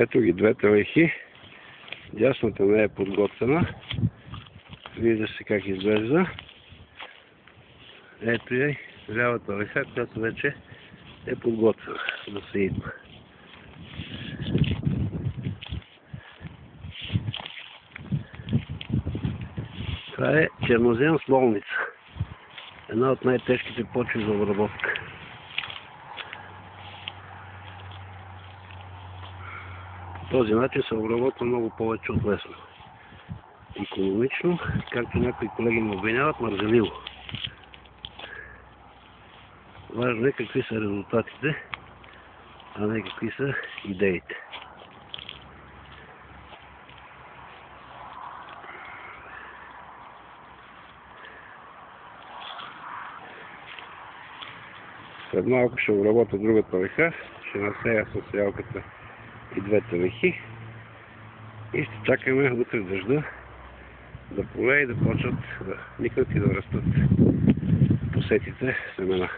Ето ги двете лехи. Дясната не е подготвена. Вижда се как изглежда. Ето и лявата леха, която вече е подготвена да се идва. Това е чернозем с болница. Една от най-тежките почви за обработка. По този начин се обработва много повече от лесно. Икономично, както някои колеги ме обвиняват, мързеливо. Важно е какви са резултатите, а не какви са идеите. След малко ще обработя другата леха, ще насея с сеялката и двете лехи и ще чакаме утре дъжда да полее и да почват да никнат и да растат посетите семена.